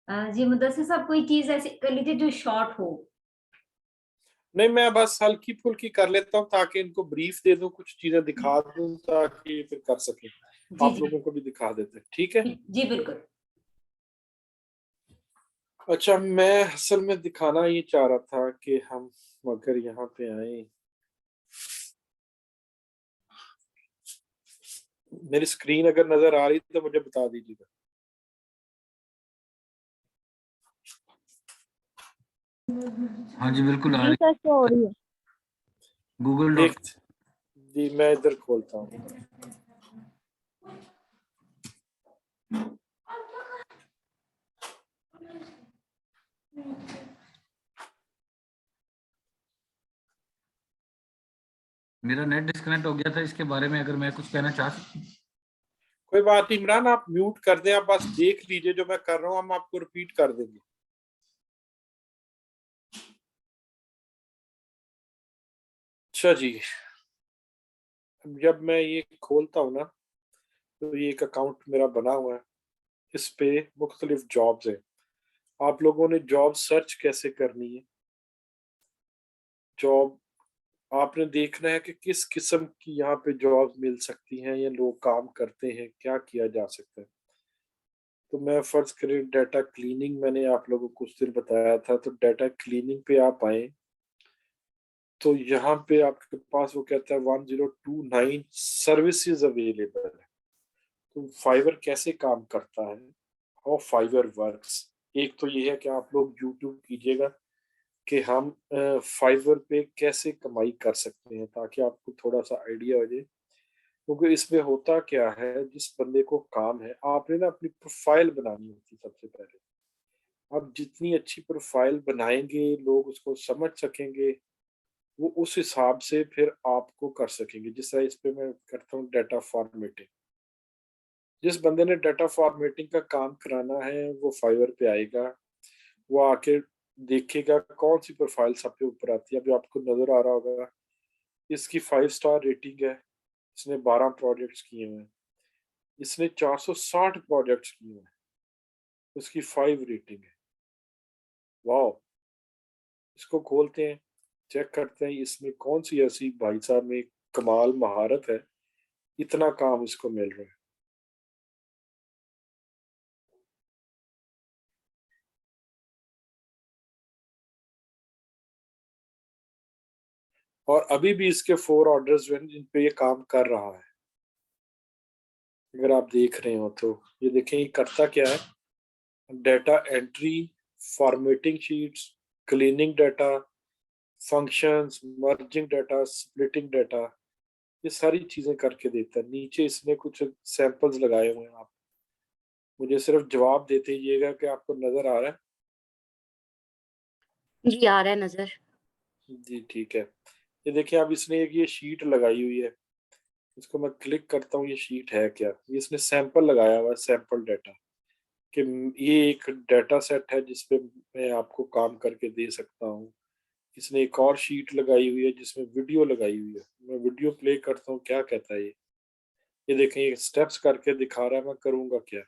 जी मुदस्सिर साहब, कोई चीज ऐसी कर लीजिए जो शॉर्ट हो। नहीं, मैं बस हल्की फुल्की कर लेता हूँ ताकि इनको ब्रीफ दे दूं, कुछ चीजें दिखा दूं ताकि फिर कर सके। जी आप जी। लोगों को भी दिखा देते हैं, ठीक है। जी बिल्कुल। अच्छा, मैं असल में दिखाना ये चाह रहा था कि हम अगर यहाँ पे आए, मेरी स्क्रीन अगर नजर आ रही तो मुझे बता दीजिएगा। हाँ जी बिल्कुल आ जी रही सर, शो हो रही है। Google dot. एक जी, मैं इधर खोलता हूँ। मेरा नेट डिस्कनेक्ट हो गया था, इसके बारे में अगर मैं कुछ कहना चाह सकता हूँ। कोई बात नहीं इमरान, आप म्यूट कर दें, आप बस देख लीजिए जो मैं कर रहा हूँ, हम आपको रिपीट कर देंगे। अच्छा जी, जब मैं ये खोलता हूँ ना, तो ये एक अकाउंट मेरा बना हुआ है। इस पे मुख्तलिफ जॉब्स हैं। आप लोगों ने जॉब सर्च कैसे करनी है, जॉब आपने देखना है कि किस किस्म की यहाँ पे जॉब मिल सकती हैं या लोग काम करते हैं, क्या किया जा सकता है। तो मैं फर्ज करें डाटा क्लीनिंग, मैंने आप लोगों को उस दिन बताया था, तो डाटा क्लीनिंग पे आप आए तो यहाँ पे आपके पास वो कहता है 1029 सर्विसेज अवेलेबल है। तो फाइवर कैसे काम करता है, हाउ फाइवर वर्क्स, एक तो ये है कि आप लोग यूट्यूब कीजिएगा कि हम फाइवर पे कैसे कमाई कर सकते हैं, ताकि आपको थोड़ा सा आइडिया हो जाए। क्योंकि इसमें होता क्या है, जिस बंदे को काम है, आपने ना अपनी प्रोफाइल बनानी होती सबसे पहले। आप जितनी अच्छी प्रोफाइल बनाएंगे, लोग उसको समझ सकेंगे, वो उस हिसाब से फिर आपको कर सकेंगे। जिस तरह इस पे मैं करता हूँ डाटा फॉर्मेटिंग, जिस बंदे ने डाटा फॉर्मेटिंग का काम कराना है वो फाइवर पे आएगा, वो आके देखेगा कौन सी प्रोफाइल सबसे ऊपर आती है। अभी आपको नजर आ रहा होगा, इसकी 5 स्टार रेटिंग है, इसने 12 प्रोजेक्ट्स किए हुए हैं, इसने 460 प्रोजेक्ट्स किए हुए हैं, उसकी 5 रेटिंग है। वाह, इसको खोलते हैं, चेक करते हैं इसमें कौन सी ऐसी भाई साहब में कमाल महारत है, इतना काम इसको मिल रहा है। और अभी भी इसके 4 ऑर्डर्स जो हैं जिन पे ये काम कर रहा है, अगर आप देख रहे हो तो ये देखें ये करता क्या है। Data entry, formatting sheets, cleaning data, functions, merging data, splitting data, ये सारी चीजें करके देता है। नीचे इसने कुछ सैंपल्स लगाए हुए हैं, आप मुझे सिर्फ जवाब देते जाइएगा कि आपको नजर आ रहा है। जी आ रहा है नजर। जी ठीक है। ये देखिए, अब इसने एक ये शीट लगाई हुई है, इसको मैं क्लिक करता हूँ, ये शीट है क्या, ये इसने सैंपल लगाया हुआ है, सैंपल डाटा, कि ये एक डाटा सेट है जिसपे मैं आपको काम करके दे सकता हूँ। इसने एक और शीट लगाई हुई है जिसमें वीडियो लगाई हुई है, मैं वीडियो प्ले करता हूँ, क्या कहता है ये देखें, ये स्टेप्स करके दिखा रहा है, मैं करूँगा क्या।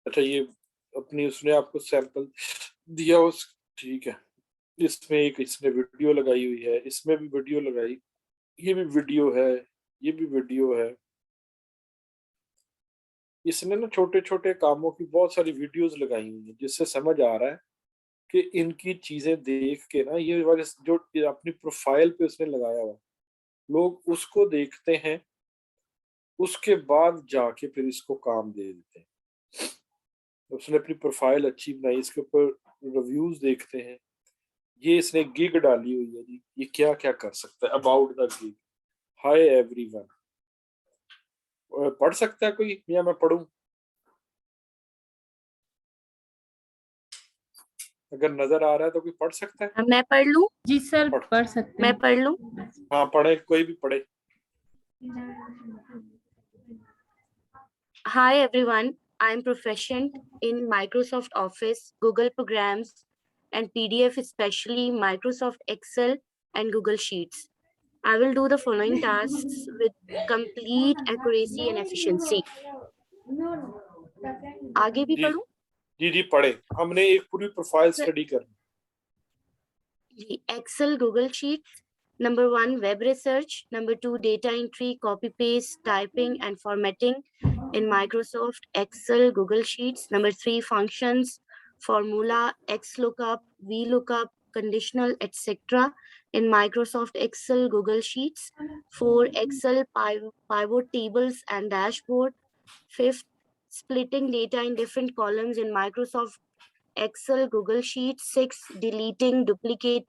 अच्छा, ये अपनी उसने आपको सैंपल दिया उस, ठीक है। इसमें एक इसने वीडियो लगाई हुई है, इसमें भी वीडियो लगाई, ये भी वीडियो है, ये भी वीडियो है। इसने ना छोटे छोटे कामों की बहुत सारी वीडियोस लगाई हुई है, जिससे समझ आ रहा है कि इनकी चीजें देख के ना, ये वाले जो अपनी प्रोफाइल पे उसने लगाया हुआ, लोग उसको देखते हैं, उसके बाद जाके फिर इसको काम दे देते हैं। तो उसने अपनी प्रोफाइल अच्छी बनाई, इसके ऊपर रिव्यूज देखते हैं। ये इसने गिग डाली हुई है जी, ये क्या क्या कर सकता है, about the gig, hi everyone, पढ़ सकता है कोई या मैं पढ़ूं, अगर नजर आ रहा है तो कोई पढ़ सकता है। मैं पढ़ लूं? जी सर, पढ़, पढ़ सकते मैं हैं। पढ़ लूं? हाँ पढ़े, कोई भी पढ़े। Hi everyone, I'm proficient in Microsoft Office, Google Programs, and PDF, especially Microsoft Excel and Google Sheets. I will do the following tasks with complete accuracy and efficiency. आगे भी जी पढ़ूं? जी पढ़े। हमने एक पूरी प्रोफाइल Sir- स्टडी करनी। Excel, Google Sheets. Number 1, web research. Number 2, data entry, copy paste, typing and formatting in Microsoft Excel, Google Sheets. Number 3, functions, formula, XLOOKUP, VLOOKUP, conditional, etc. in Microsoft Excel, Google Sheets. 4, Excel, pivot tables and dashboard. 5th, splitting data in different columns in Microsoft Excel, Google Sheets. 6, deleting duplicate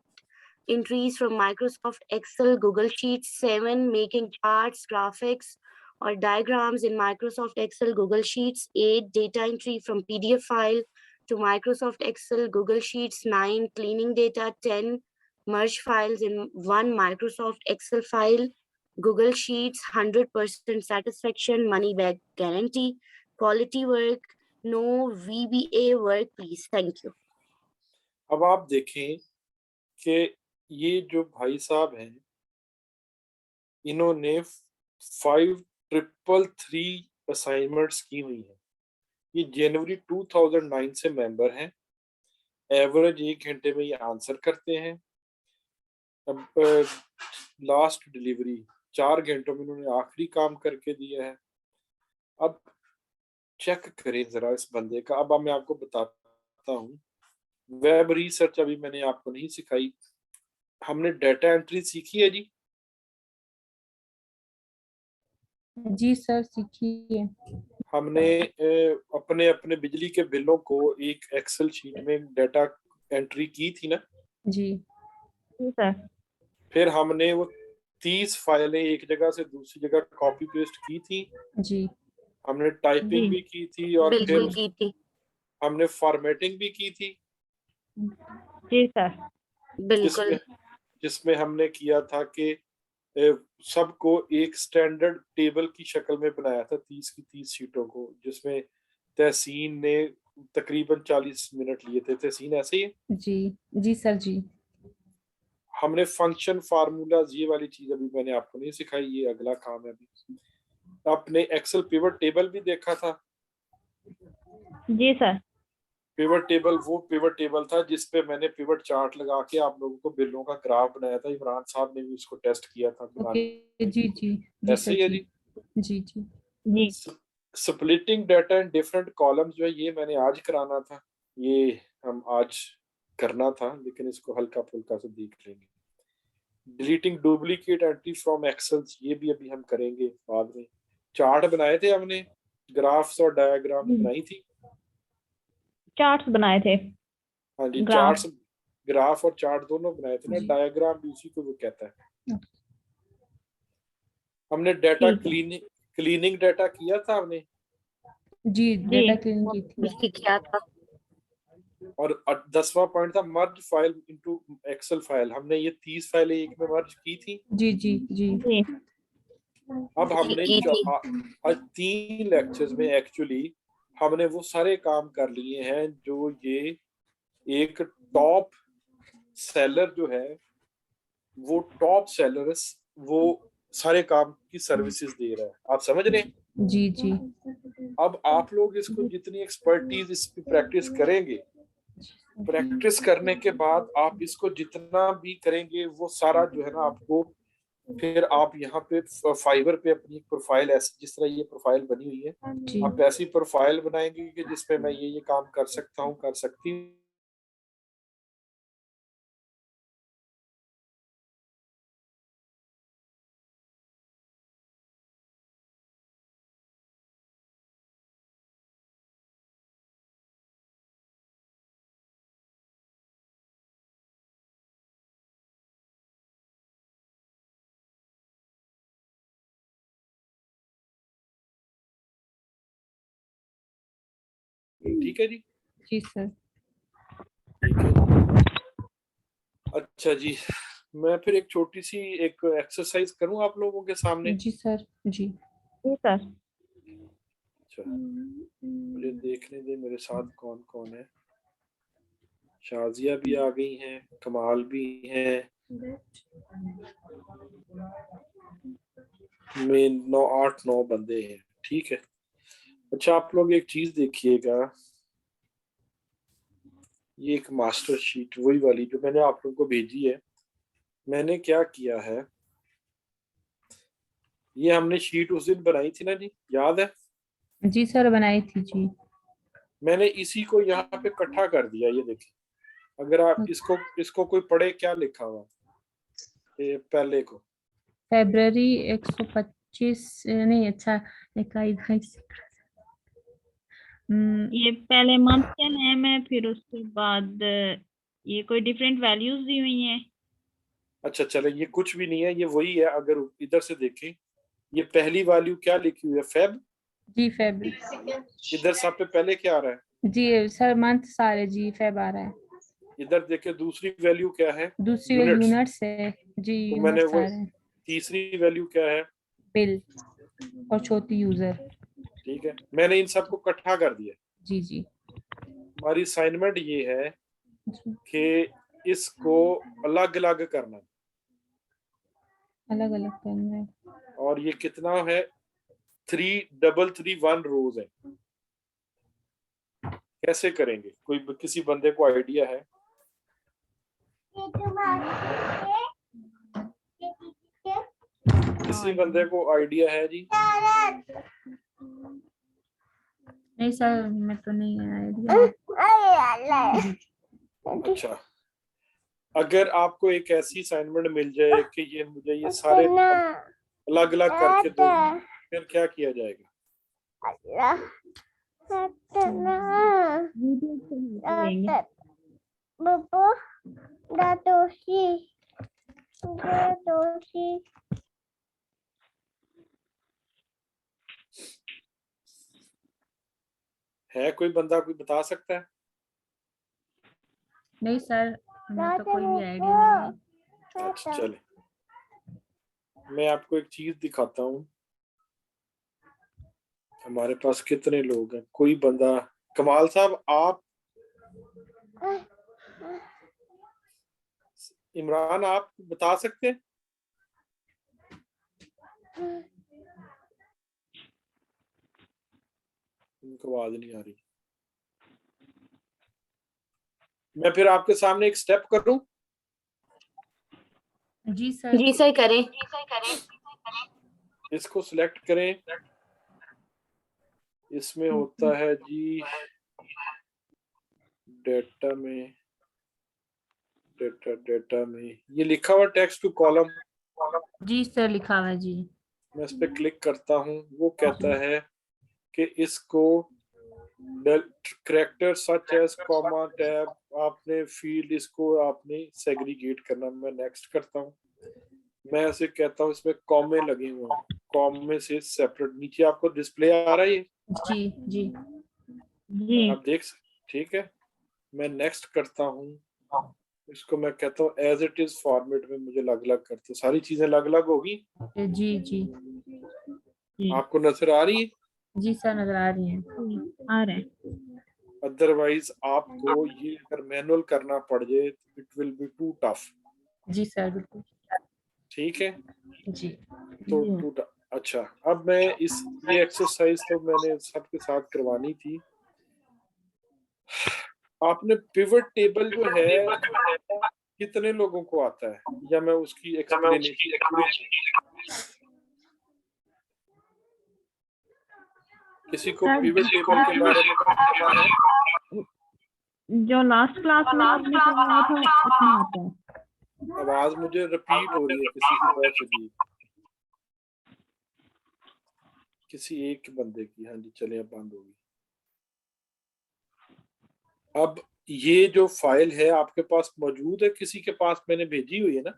entries from Microsoft Excel, Google Sheets. 7, making charts, graphics, or diagrams in Microsoft Excel, Google Sheets. 8, data entry from PDF file to Microsoft Excel, Google Sheets. 9, cleaning data. 10, merge files in one Microsoft Excel file. Google Sheets, 100% satisfaction, money back guarantee. Quality work, no VBA work, please. Thank you. अब आप देखें कि ये जो भाई साहब हैं, इन्होंने 5333 असाइनमेंट्स की हुई हैं। ये जनवरी 2009 से मेंबर हैं। एवरेज 1 घंटे में ये आंसर करते हैं। अब लास्ट डिलीवरी 4 घंटों में इन्होंने आखिरी काम करके दिया है। अब चेक करें जरा इस बंदे का। अब मैं आपको बताता हूँ। वेब रिसर्च अभी मैंने आपको नहीं सिखाई। हमने डाटा एंट्री सीखी है जी। जी सर, सीखिए। हमने अपने अपने बिजली के बिलों को एक एक्सेल शीट में डाटा एंट्री की थी ना जी सर। फिर हमने वो 30 फाइलें एक जगह से दूसरी जगह कॉपी पेस्ट की थी। जी हमने टाइपिंग जी, भी की थी और फिर बिल्कुल की थी। हमने फॉर्मेटिंग भी की थी, जी सर, बिल्कुल। जिसमें जिसमें हमने किया था कि सबको एक स्टैंडर्ड टेबल की शक्ल में बनाया था 30 की 30 शीटों को, जिसमें तहसीन ने तकरीबन 40 मिनट लिए थे। तहसीन ऐसे ही है? जी सर जी। हमने फंक्शन फार्मूलाज ये वाली चीज अभी मैंने आपको नहीं सिखाई, ये अगला काम है अभी। आपने एक्सेल पिवट टेबल भी देखा था। जी सर। पिवट टेबल वो पिवट टेबल था जिसपे मैंने पिवट चार्ट लगा के आप लोगों को बिलों का ग्राफ बनाया था। इमरान साहब ने भी उसको टेस्ट किया था ओके, बनाने जी में। जी जी ऐसे सर ही है जी। जी। जी जी जी splitting data in different columns जो है ये मैंने आज कराना था। ये हम आज करना था, लेकिन इसको हल्का फुल्का से देख लेंगे। Deleting duplicate entry from Excel ये भी अभी हम करेंगे बाद में। चार्ट बनाए थे हमने, ग्राफ्स और डायग्राम बनाई थी। चार्ट्स बनाए थे। हाँ जी, ग्राफ। चार्ट्स, ग्राफ और चार्ट दोनों बनाए थे ना। जी। डायग्राम भी उसी को वो कहता है। हमने डाटा क्लीनिंग डाटा किया था हमने। जी डेटा क्लीनिंग की थी। बिल्कुल किया था। और 10वां पॉइंट था मर्ज फाइल इनटू एक्सेल फाइल। हमने ये 30 फाइलें एक में मर्ज की थी। जी जी जी जी अब हमने की थी। आज 3 लेक्चर्स में एक्चुअली हमने वो सारे काम कर लिए हैं जो ये एक टॉप सेलर जो है, वो टॉप सेलर वो सारे काम की सर्विसेज दे रहा है। आप समझ रहे हैं? जी जी अब आप लोग इसको जितनी एक्सपर्टीज इस पे प्रैक्टिस करेंगे, प्रैक्टिस करने के बाद आप इसको जितना भी करेंगे वो सारा जो है ना आपको, फिर आप यहाँ पे फाइवर पे अपनी एक प्रोफाइल ऐसी जिस तरह ये प्रोफाइल बनी हुई है, जी आप ऐसी प्रोफाइल बनाएंगे कि जिसपे मैं ये काम कर सकता हूँ, कर सकती हूँ। ठीक है जी। जी सर। ठीक है। अच्छा जी, मैं फिर एक छोटी सी एक एक्सरसाइज करूं आप लोगों के सामने। जी सर जी। जी सर। अच्छा, मुझे देखने दे मेरे साथ कौन कौन है। शाजिया भी आ गई हैं, कमाल भी हैं, में 8-9 बंदे हैं, ठीक है। अच्छा, आप लोग एक चीज देखिएगा, ये एक मास्टर शीट वही वाली जो मैंने आप लोगों को भेजी है। मैंने क्या किया है, ये हमने शीट उस दिन बनाई थी ना जी, याद है? जी सर बनाई थी जी। मैंने इसी को यहाँ पे इकट्ठा कर दिया, ये देखिए। अगर आप इसको कोई पढ़े, क्या लिखा हुआ ये पहले को। फरवरी 125 नहीं, अच्छा इकाई 22। ये पहले मंथ का नेम है, फिर उसके बाद ये कोई डिफरेंट वैल्यूज दी हुई हैं। अच्छा चले, ये कुछ भी नहीं है, ये वही है। अगर इधर से देखें, ये पहली वैल्यू क्या लिखी हुई है, फेब। जी फरवरी। इधर सब पे पहले क्या आ रहा है? जी सर मंथ सारे जी फेब आ रहा है। इधर देखे दूसरी वैल्यू क्या है? दूसरी यूनिट्स। यूनिट्स है जी, तो मैंने यूनिट्स वो आ रहे हैं। तीसरी वैल्यू क्या है? बिल और चौथी यूजर। ठीक है, मैंने इन सबको इकट्ठा कर दिया। जी जी हमारी असाइनमेंट ये है जी, कि इसको अलग अलग करना है। अलग अलग करना है। और ये कितना है? 3331 रोज है। कैसे करेंगे? कोई किसी बंदे को आइडिया है? किसी बंदे को आइडिया है जी? नहीं सर मैं तो नहीं आइडिया। अच्छा, अगर आपको एक ऐसी असाइनमेंट मिल जाए कि ये मुझे ये सारे अलग अलग करके दो, फिर क्या किया जाएगा? है कोई बंदा, कोई बता सकता है? नहीं सर मैं तो कोई भी आइडिया नहीं है। अच्छा चले, मैं आपको एक चीज दिखाता हूँ। हमारे पास कितने लोग हैं? कोई बंदा, कमाल साहब आप, इमरान आप बता सकते हैं? उनको आवाज नहीं आ रही। मैं फिर आपके सामने एक स्टेप करूं? जी सर। जी सर करें। इसको सिलेक्ट करें। इसमें होता है जी डेटा में, डेटा में ये लिखा हुआ टेक्स्ट टू कॉलम। जी सर लिखा हुआ है जी। मैं इस पे क्लिक करता हूँ, वो कहता है कि इसको character such as comma tab, आपने फील्ड इसको आपने सेग्रीगेट करना। मैं नेक्स्ट करता हूँ। मैं ऐसे कहता हूँ इसमें कॉमे लगे हुए हैं, कॉमे से सेपरेट। नीचे आपको डिस्प्ले आ रहा है ये? जी जी जी आप देख सकते, ठीक है। मैं नेक्स्ट करता हूँ, इसको मैं कहता हूँ एज इट इज फॉर्मेट में मुझे अलग अलग करते, सारी चीजें अलग अलग होगी। जी जी जी आपको नजर आ रही है? जी सर नजर आ रही है। आ रहा है। अदरवाइज आपको ये अगर मैनुअल करना पड़ जाए it will be too tough. जी सर बिल्कुल। ठीक है, जी तो जी। To tough. अच्छा, अब मैं ये एक्सरसाइज तो मैंने सबके साथ करवानी थी। आपने पिवट टेबल जो है कितने लोगों को आता है, या मैं उसकी एक्सप्लेनेशन, किसी को सर, पिवट टेबल के बारे में पता है? जो लास्ट क्लास में आपने करवाया था उसमें आता है। आवाज मुझे रिपीट हो रही है किसी की बहुत शदीद, किसी एक बंदे की। हाँ जी चलिए, अब बंद होगी। अब ये जो फाइल है आपके पास मौजूद है? किसी के पास मैंने भेजी हुई है ना?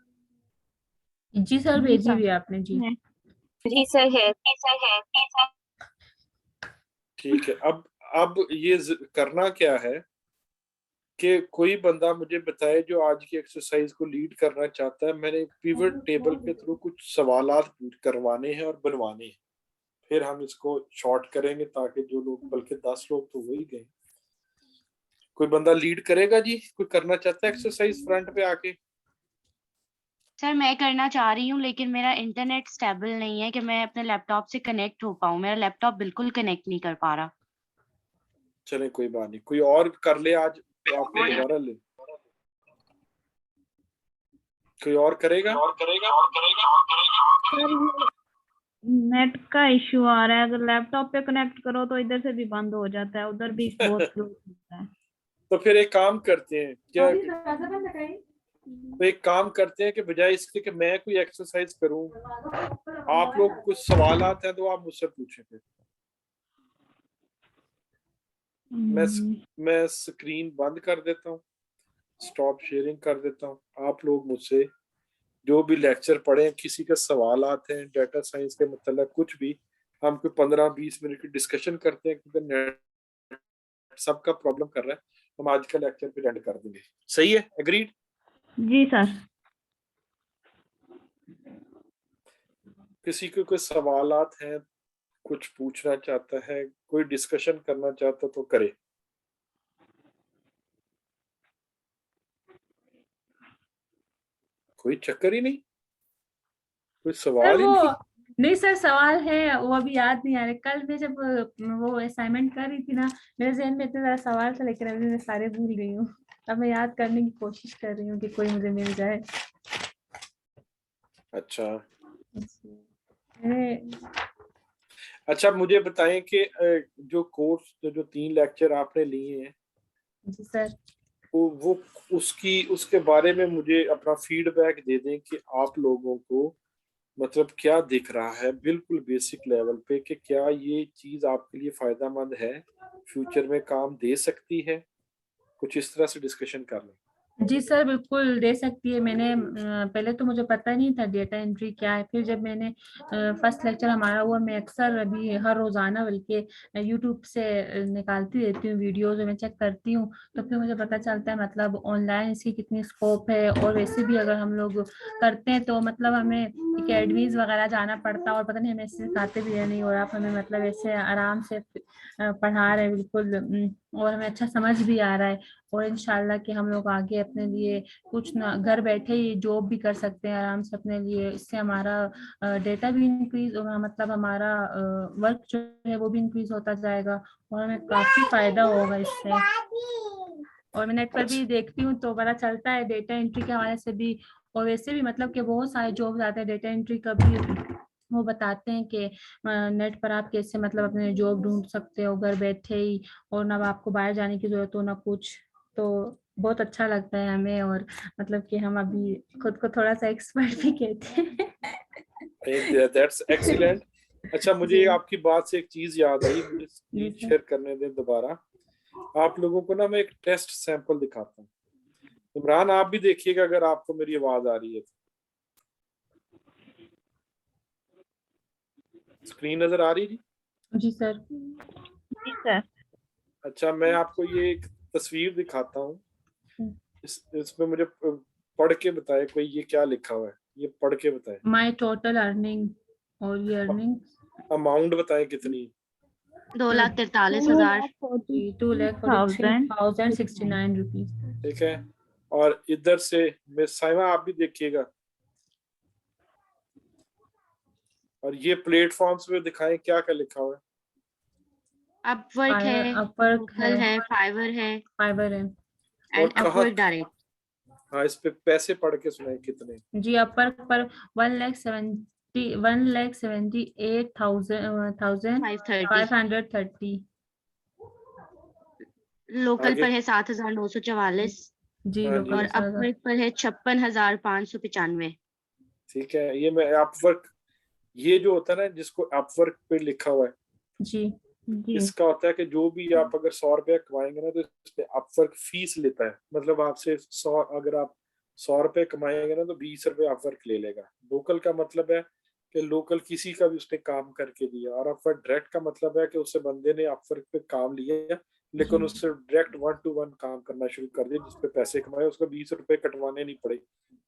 जी सर भेजी हुई है आपने जी। जी सर है। ठीक है, अब ये करना क्या है कि कोई बंदा मुझे बताए जो आज की एक्सरसाइज को लीड करना चाहता है। मैंने पिवट टेबल के थ्रू कुछ सवालात करवाने हैं और बनवाने हैं, फिर हम इसको शॉर्ट करेंगे ताकि जो लोग, बल्कि 10 लोग तो वही गए। कोई बंदा लीड करेगा जी? कोई करना चाहता है एक्सरसाइज फ्रंट पे आके? सर मैं करना चाह रही हूँ, लेकिन मेरा इंटरनेट स्टेबल नहीं है कि मैं अपने लैपटॉप से कनेक्ट हो पाऊँ। मेरा लैपटॉप बिल्कुल कनेक्ट नहीं कर पा रहा। चले कोई बात नहीं, कोई और कर ले आज तो आपको दोबारा ले, कोई और करेगा? नेट का इश्यू आ रहा है, अगर लैपटॉप पे कनेक्ट करो तो इधर से भी बंद हो जाता है, उधर भी बहुत स्लो होता है। तो फिर एक काम करते हैं क्या, तो एक काम करते हैं कि बजाय इसके कि मैं कोई एक्सरसाइज करूं, आप लोग कुछ सवालात हैं तो आप मुझसे पूछें। फिर मैं स्क्रीन बंद कर देता हूँ, स्टॉप शेयरिंग कर देता हूँ। आप लोग मुझसे जो भी लेक्चर पढ़े, किसी के सवालात हैं डाटा साइंस के मतलब कुछ भी, हम कोई 15-20 मिनट की डिस्कशन करते हैं, क्योंकि नेट सबका प्रॉब्लम कर रहा है। हम आज का लेक्चर फिर एंड कर देंगे, सही है? एग्रीड? जी सर। किसी को कोई सवालात हैं, कुछ पूछना चाहता है, कोई डिस्कशन करना चाहता तो करे। कोई चक्कर ही नहीं, कोई सर सवाल ही वो नहीं। नहीं सर, सवाल है वो अभी याद नहीं आ रहे। कल मैं जब वो असाइनमेंट कर रही थी ना, मेरे जहन में इतने सारे सवाल था, लेकिन अभी मैं सारे भूल गई हूँ। अब मैं याद करने की कोशिश कर रही हूँ कि कोई मुझे मिल जाए। अच्छा मैं- अच्छा, मुझे बताएं कि जो कोर्स जो 3 लेक्चर आपने लिए हैं, जी सर। वो उसके बारे में मुझे अपना फीडबैक दे दें कि आप लोगों को मतलब क्या दिख रहा है बिल्कुल बेसिक लेवल पे, कि क्या ये चीज आपके लिए फायदेमंद है, फ्यूचर में काम दे सकती है। कुछ इस तरह से डिस्कशन कर लें। जी सर, बिल्कुल दे सकती है। मैंने पहले तो मुझे पता नहीं था डेटा एंट्री क्या है। फिर जब मैंने फर्स्ट लेक्चर हमारा हुआ, मैं अक्सर अभी हर रोजाना बल्कि यूट्यूब से निकालती रहती हूँ वीडियोज, मैं चेक करती हूँ, तो फिर मुझे पता चलता है मतलब ऑनलाइन इसकी कितनी स्कोप है। और वैसे भी अगर हम लोग करते हैं तो मतलब हमें एकेडमीज वगैरह जाना पड़ता है, और पता नहीं हमें ऐसे सिखाते भी है नहीं, और आप हमें मतलब ऐसे आराम से पढ़ा रहे हैं बिल्कुल। और हमें अच्छा समझ भी आ रहा है। और इंशाल्लाह कि हम लोग आगे अपने लिए कुछ ना, घर बैठे ही जॉब भी कर सकते हैं आराम से अपने लिए। इससे हमारा डेटा भी इंक्रीज होगा, मतलब हमारा वर्क जो है वो भी इंक्रीज होता जाएगा, और हमें काफी फायदा होगा इससे। और मैं नेट पर भी देखती हूँ तो पता चलता है डेटा एंट्री के हवाले से भी। और वैसे भी मतलब कि बहुत सारे जॉब्स आते हैं डेटा एंट्री का भी, वो बताते हैं कि नेट पर आप कैसे मतलब अपने जॉब ढूंढ सकते हो घर बैठे ही, और ना आपको बाहर जाने की जरूरत हो ना कुछ। तो बहुत अच्छा लगता है हमें, और मतलब कि हम अभी खुद को थोड़ा सा एक्सपर्ट भी कहते हैं। That's excellent. अच्छा, मुझे जी आपकी बात से एक चीज याद आई, मुझे जी स्क्रीन सर। शेयर करने दें दोबारा। आप लोगों को ना मैं एक टेस्ट सैंपल दिखाता हूँ। इमरान, आप भी देखिएगा अगर आपको मेरी आवाज आ रही है तो। स्क्रीन नजर आ रही है? जी सर। जी सर। अच्छा, मैं आपको ये एक तस्वीर दिखाता हूँ। इसमें मुझे पढ़ के बताए कोई, ये क्या लिखा हुआ है, ये पढ़ के बताए। माय टोटल अर्निंग, और ये अर्निंग अमाउंट बताए कितनी। 2,43,000। 2,43,069 रुपीज। ठीक है, और इधर से मिस साइमा आप भी देखिएगा, और ये प्लेटफॉर्म्स पे दिखाएं क्या क्या लिखा हुआ है। अपवर्क है, अपवर्क गूगल है, फाइवर है फाइबर है। और एंड कहाँ? Upwork direct. हाँ, इस पे पैसे पढ़ के सुनाए कितने। जी, अपवर्क पर 1,78,530। 530। लोकल आगे? पर है 7,944। जी हाँ लोकल जी, और पे 7,000। अपवर्क पर है 56,595। ठीक है। ये मैं अपवर्क, ये जो होता है ना जिसको अपवर्क पे लिखा हुआ है, जी जी इसका होता है कि जो भी आप अगर 100 रुपया कमाएंगे ना, तो इस पे अपवर्क फीस लेता है। मतलब आपसे 100, अगर आप 100 रुपये कमाएंगे ना, तो 20 रुपये अपवर्क ले लेगा। लोकल का मतलब है कि लोकल किसी का भी उसने काम करके दिया, और अपवर्क डायरेक्ट का मतलब है कि उससे बंदे ने अपवर्क पे काम लिया, जी लेकिन उससे डायरेक्ट 1-to-1 काम करना शुरू कर दिया, जिसपे पैसे कमाए, उसको 20 रुपये कटवाने नहीं पड़े,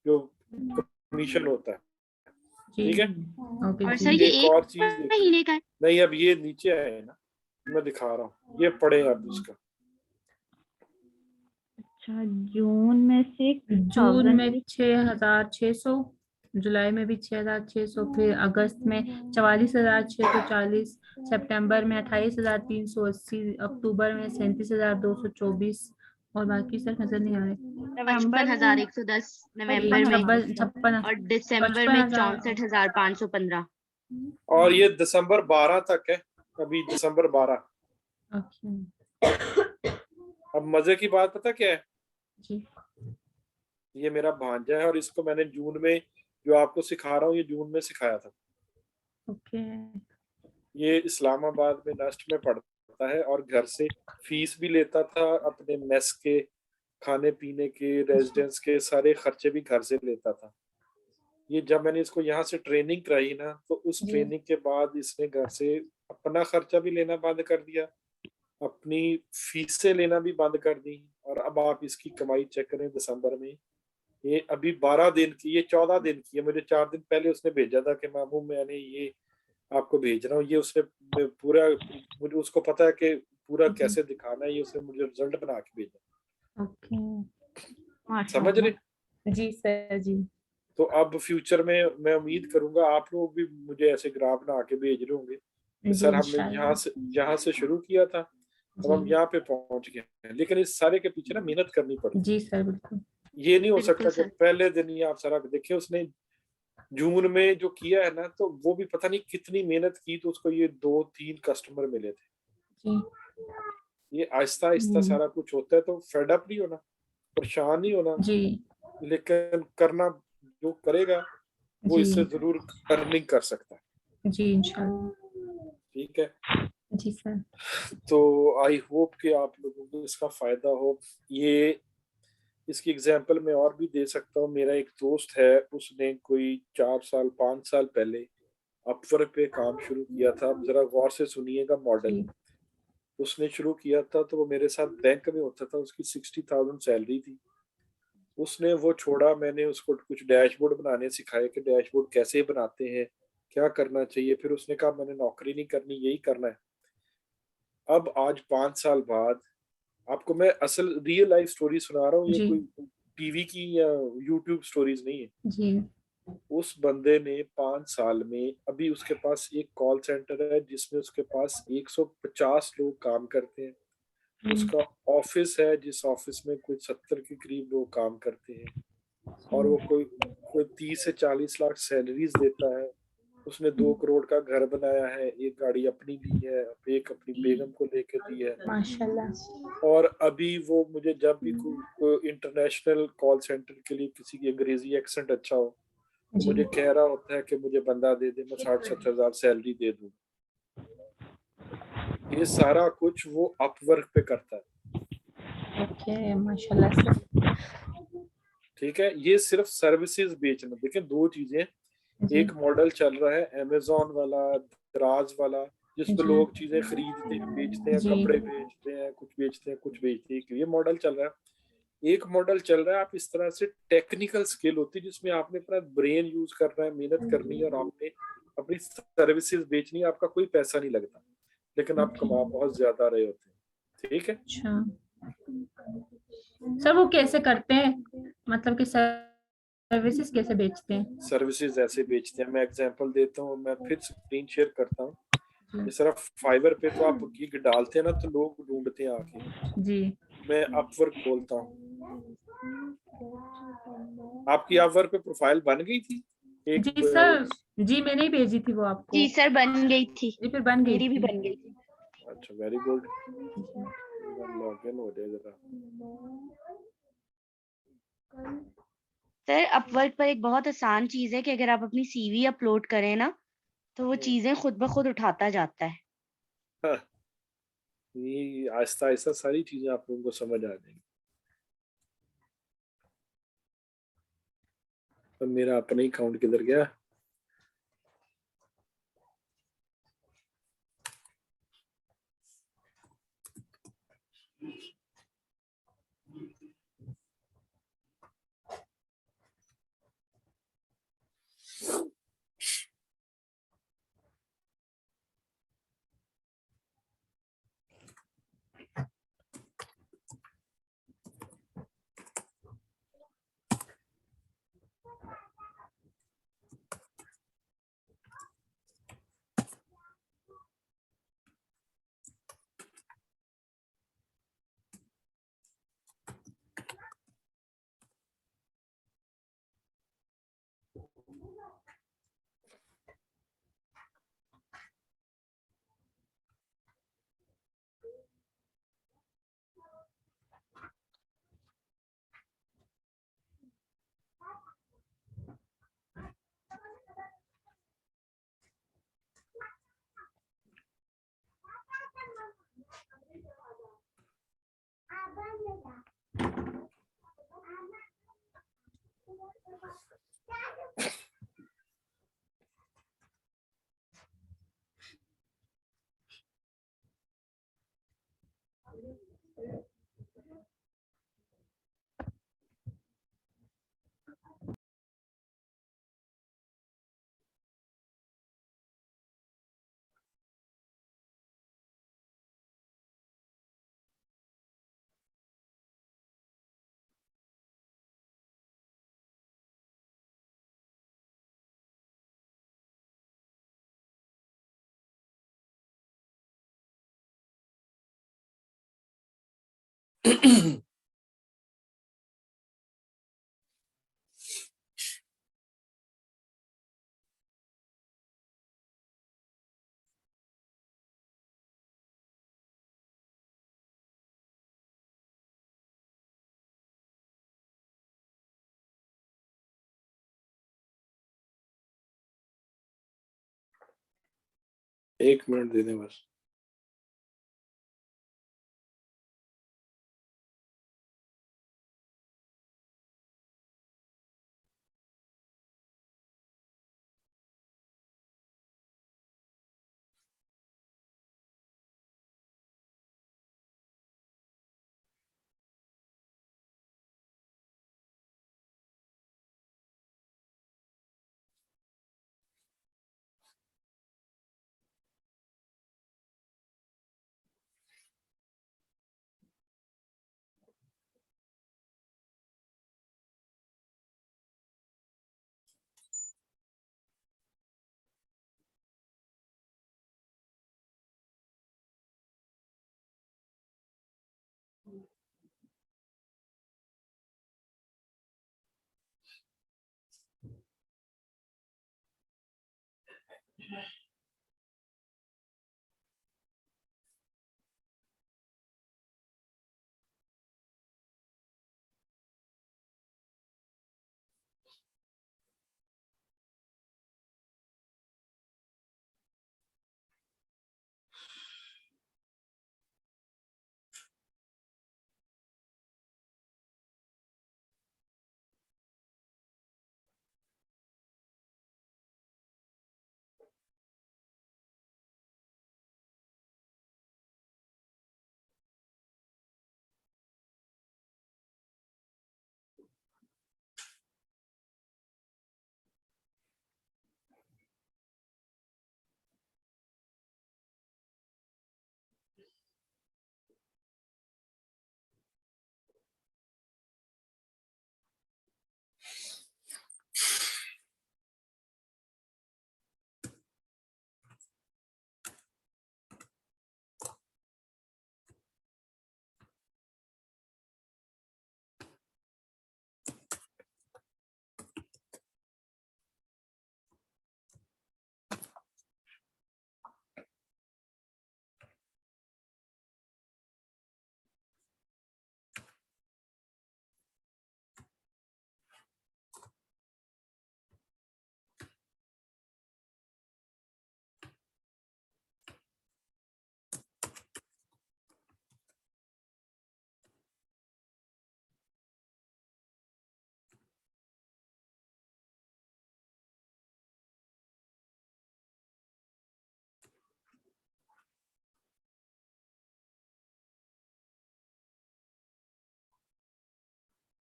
जो कमीशन होता है। जी। ठीक है। ओके और जी। सर ये एक एक और चीज देखिए, महीने का है। नहीं अब ये नीचे आए ना, मैं दिखा रहा हूँ, ये पढ़े अब उसका। अच्छा, जून में जून 6,000। में 6,600। जुलाई में भी 6,600, फिर अगस्त में 44,640, सितंबर में 28,380, अक्टूबर में 37,224, और बाकी सर नजर नहीं आ रहे। नवंबर में 55,110 नवंबर में, 56 और दिसंबर में 64,515। और ये दिसंबर 12 तक है, अभी दिसंबर 12। ओके अब मजे की बात पता क्या है, जी। ये मेरा भांजा है और इसको मैंने जून में, जो आपको सिखा रहा हूँ, ये जून में सिखाया था। ओके ये इस्लामाबाद में नस्ट में पढ़ता है और घर से फीस भी लेता था, अपने मेस के खाने पीने के, रेजिडेंस के सारे खर्चे भी घर से लेता था। ये जब मैंने इसको यहाँ से ट्रेनिंग कराई ना, तो उस जी। ट्रेनिंग के बाद इसने घर से अपना खर्चा भी लेना बंद कर दिया, अपनी फीसें लेना भी बंद कर दी। और अब आप इसकी कमाई चेक करें दिसंबर में, ये अभी 12 दिन की, ये 14 दिन की है। मुझे 4 दिन पहले उसने भेजा था कि मामू मैंने ये आपको भेज रहा हूँ। ये उसने पूरा, मुझे उसको पता है कि पूरा जी। कैसे दिखाना है, ये उसने मुझे रिजल्ट बना के भेजा। ओके समझ रहे? जी सर जी। तो अब फ्यूचर में मैं उम्मीद करूंगा आप लोग भी मुझे ऐसे ग्राफ बना के भेज रहे होंगे कि जी सर हमने इंशाल्लाह। यहाँ से शुरू किया था, अब हम जी यहाँ पे पहुंच गए हैं। लेकिन इस सारे के पीछे ना मेहनत करनी पड़ती जी सर बिल्कुल। है। ये नहीं हो बिल्कुल सकता कि सर। पहले दिन ही आप सारा देखे। उसने जून में जो किया है ना, तो वो भी पता नहीं कितनी मेहनत की, तो उसको ये 2-3 कस्टमर मिले थे। जी ये आहिस्ता आहिस्ता सारा कुछ होता है, तो फेड अप नहीं होना, परेशान नहीं होना, जी लेकिन करना, जो करेगा वो जी इससे जरूर अर्निंग कर सकता है। जी इंशाल्लाह। ठीक है, जी सर। तो आई होप कि आप लोगों को इसका फायदा हो। ये इसकी एग्जांपल मैं और भी दे सकता हूँ। मेरा एक दोस्त है, उसने कोई 4 साल 5 साल पहले अपवर्क पे काम शुरू किया था। अब जरा गौर से सुनिएगा मॉडल। जी उसने शुरू किया था तो वो मेरे साथ बैंक में होता था, उसकी 60,000 सैलरी थी। उसने वो छोड़ा, मैंने उसको कुछ डैशबोर्ड बनाने सिखाए कि डैशबोर्ड कैसे बनाते हैं, क्या करना चाहिए। फिर उसने कहा मैंने नौकरी नहीं करनी, यही करना है। अब आज 5 साल बाद आपको मैं असल रियल लाइफ स्टोरी सुना रहा हूँ, ये जी कोई टीवी की या यूट्यूब स्टोरीज नहीं है। जी उस बंदे ने 5 साल में, अभी उसके पास एक कॉल सेंटर है जिसमें उसके पास 150 लोग काम करते हैं। उसका ऑफिस है जिस ऑफिस में कोई 70 के करीब लोग काम करते हैं, और वो कोई कोई 30 से 40 लाख सैलरीज देता है। उसने 2 करोड़ का घर बनाया है, एक गाड़ी अपनी ली है, एक अपनी बेगम को लेके दी है। माशाल्लाह। और अभी वो मुझे जब भी कोई इंटरनेशनल कॉल सेंटर के लिए किसी की अंग्रेजी एक्सेंट अच्छा हो, तो जी मुझे कह रहा होता है कि मुझे बंदा दे दे, मैं 60-70 हजार सैलरी दे दूं। ये सारा कुछ वो अपवर्क पे करता है। ओके माशाल्लाह सर। ठीक है, ये सिर्फ सर्विसेज बेचना। देखिए 2 चीजें, जी एक मॉडल चल रहा है अमेजोन वाला, दराज वाला, जिसपे जी लोग चीजें खरीदते हैं, बेचते हैं, जी कपड़े बेचते हैं, कुछ बेचते हैं, कुछ बेचते हैं, ये मॉडल चल रहा है। एक मॉडल चल रहा है, आप इस तरह से टेक्निकल स्किल होती है जिसमें आपने अपना ब्रेन यूज करना है, मेहनत करनी है, और आपने अपनी सर्विसेज बेचनी है। आपका कोई पैसा नहीं लगता, लेकिन आप ओके कमा बहुत ज्यादा रहे होते हैं। ठीक है, अच्छा सर, वो कैसे करते हैं, मतलब कि सर्विसेज कैसे बेचते हैं? सर्विसेज ऐसे बेचते हैं। मैं एग्जांपल देता हूँ, मैं फिर स्क्रीन शेयर करता हूँ। जी ये सिर्फ फाइवर पे तो आप गिग डालते हैं ना, तो लोग ढूंढते हैं आके। जी मैं अपवर्क खोलता हूँ। आपकी अपवर्क पे प्रोफाइल बन गई थी एक जी सर। जी मैंने ही भेजी थी वो आपको। जी सर, बन गई थी, जी फिर बन गई मेरी भी थी। बन गई थी। अच्छा, वेरी गुड। लॉग इन हो जाए जरा। सर अपवर्क पर एक बहुत आसान चीज है कि अगर आप अपनी सीवी अपलोड करें ना, तो वो चीजें खुद ब खुद उठाता जाता है। हाँ, ये आहिस्ता आहिस्ता सारी चीजें आप लोगों को समझ आ जाएंगी। तो मेरा अपना ही अकाउंट किधर गया? एक मिनट दे दें बस।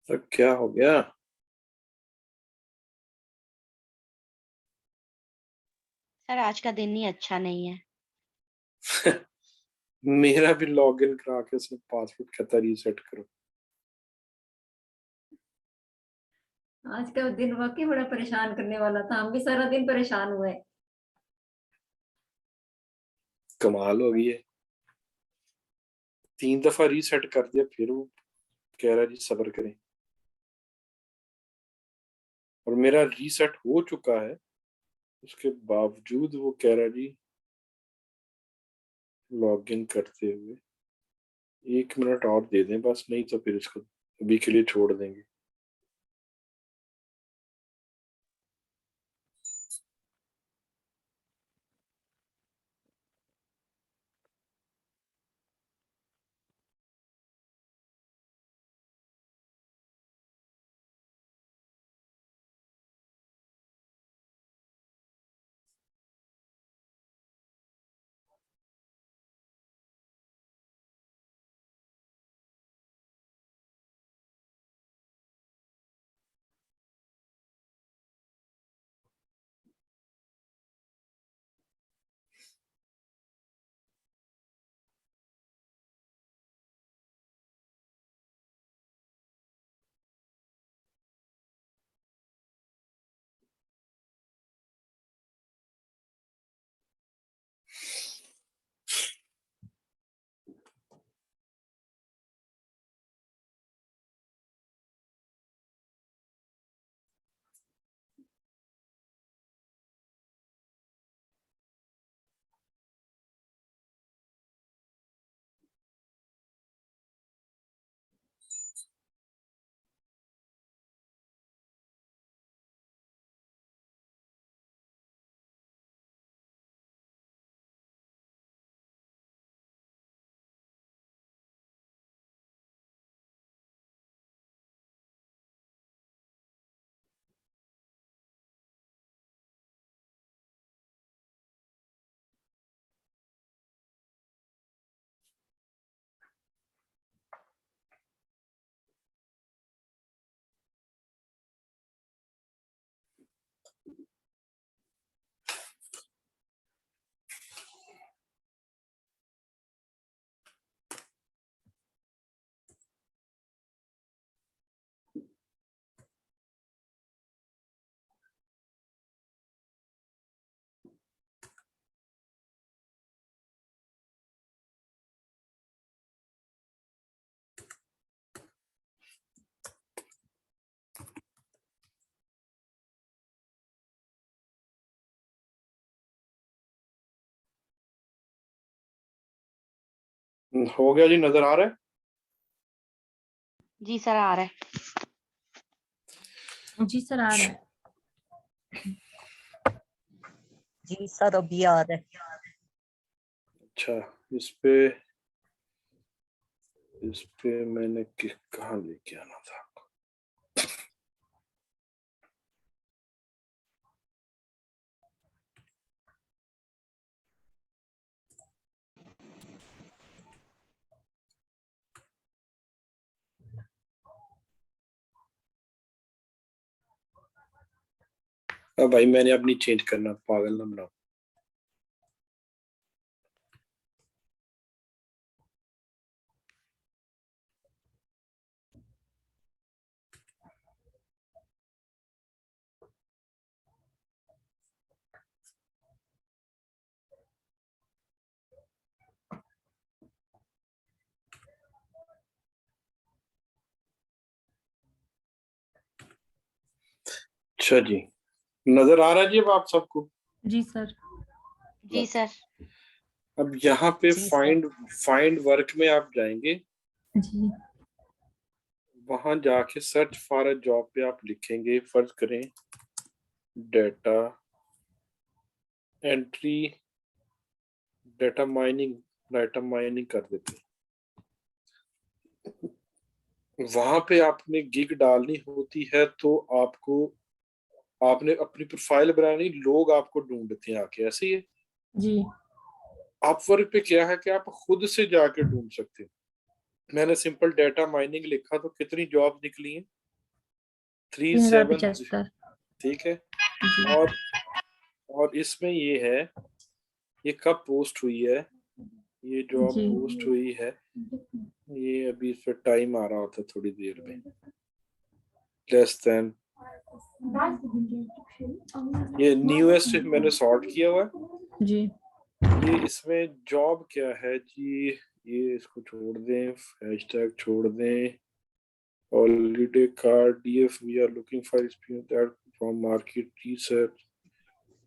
तो क्या हो गया? सर आज का दिन ही अच्छा नहीं है। मेरा भी लॉगिन करा के सिर्फ पासवर्ड खाता रीसेट करो। आज का दिन वाकई बड़ा परेशान करने वाला था, हम भी सारा दिन परेशान हुए। कमाल हो गई है, 3 दफा रीसेट कर दिया, फिर वो कह रहा जी सब्र करें। और मेरा रीसेट हो चुका है, उसके बावजूद वो कह रहा जी लॉगिन करते हुए 1 मिनट और दे दें बस, नहीं तो फिर इसको अभी के लिए छोड़ देंगे। हो गया जी, नजर आ रहा है? जी सर आ रहा है। जी सर आ रहा है। जी सर अभी आ रहा है। अच्छा, इस पे मैंने कहाँ लेके आना था? अब भाई मैंने अपनी चेंज करना, पागल ना बनाओ। अच्छा जी, नजर आ रहा है जी अब आप सबको? जी सर। जी सर। अब यहाँ पे जी सर। फाइंड वर्क में आप जाएंगे, जी वहां जाके सर्च फॉर अ जॉब पे आप लिखेंगे, फर्ज करें डेटा एंट्री, डेटा माइनिंग कर देते हैं। वहां पे आपने गिग डालनी होती है, तो आपने अपनी प्रोफाइल बनानी, लोग आपको ढूंढते हैं आके, ऐसे ही है। जी। अपवर्क पे क्या है कि आप खुद से जाके ढूंढ सकते हैं। मैंने सिंपल डेटा माइनिंग लिखा तो कितनी जॉब निकली है? 37। 3075। ठीक है। जी और इसमें ये है, ये कब पोस्ट हुई है, ये जॉब जी पोस्ट हुई है, ये अभी इस पर टाइम आ रहा होता है थोड़ी देर में, लेस देन, ये न्यूएस्ट मैंने सॉर्ट किया हुआ है। जी ये इसमें जॉब क्या है जी, ये इसको छोड़ दें, हैशटैग छोड़ दें, holiday card, DF, we are looking for experience that from market research,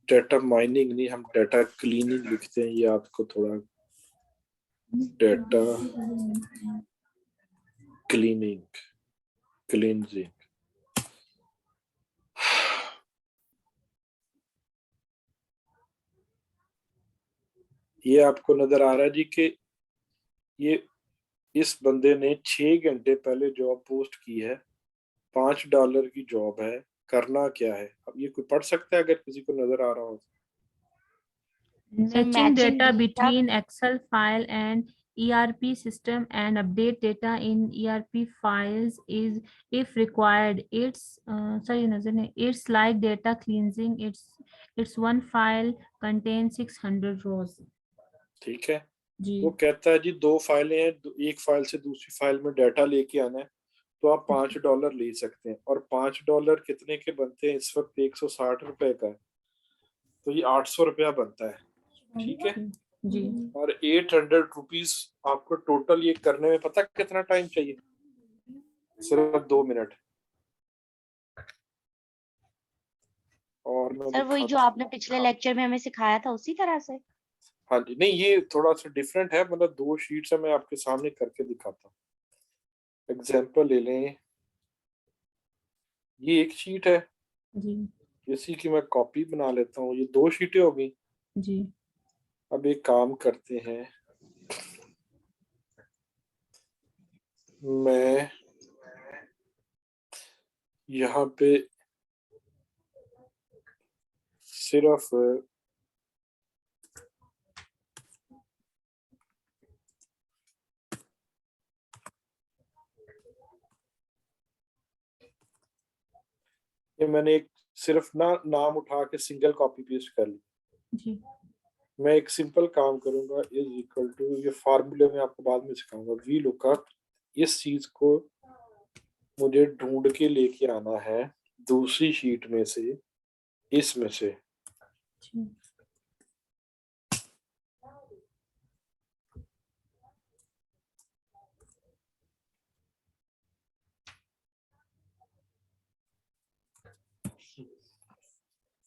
data mining नहीं, हम डेटा क्लीनिंग लिखते हैं, ये आपको थोड़ा डेटा क्लींजिंग। ये आपको नजर आ रहा है जी कि ये इस बंदे ने 6 घंटे पहले जॉब पोस्ट की है, $5 की जॉब है। करना क्या है अब, ये कोई पढ़ सकता है अगर किसी को नजर आ रहा हो? Matching matching data data- between Excel file and ERP system and update data in ERP files is if required. Sorry नजर नहीं, it's like data cleansing. It's one file contains 600 rows. ठीक है। जी वो कहता है जी 2 फाइलें हैं, एक फाइल से दूसरी फाइल में डाटा लेके आना है, तो आप $5 ले सकते हैं। और $5 कितने के बनते हैं? इस वक्त $160 का है, तो ये $800 बनता है। ठीक है। जी और ₹800 आपको टोटल ये करने में पता कितना टाइम चाहिए? सिर्फ 2 मिनट। और मैं सर वही जो दिखाता, आपने पिछले लेक्चर में हमें सिखाया था उसी तरह से। हाँ जी, नहीं ये थोड़ा सा डिफरेंट है, मतलब 2 शीट्स है, मैं आपके सामने करके दिखाता हूँ। एग्जाम्पल ले लें, ये एक शीट है, जी इसी की मैं कॉपी बना लेता हूँ, ये 2 शीटें हो गई। जी अब एक काम करते हैं, मैं यहाँ पे सिर्फ ये मैंने एक सिर्फ ना नाम उठा के सिंगल कॉपी पेस्ट कर ली। जी मैं एक सिंपल काम करूंगा, इज इक्वल टू, ये फार्मूले में आपको बाद में सिखाऊंगा, वी लुकअप, इस चीज को मुझे ढूंढ के लेके आना है दूसरी शीट में से, इसमें से। जी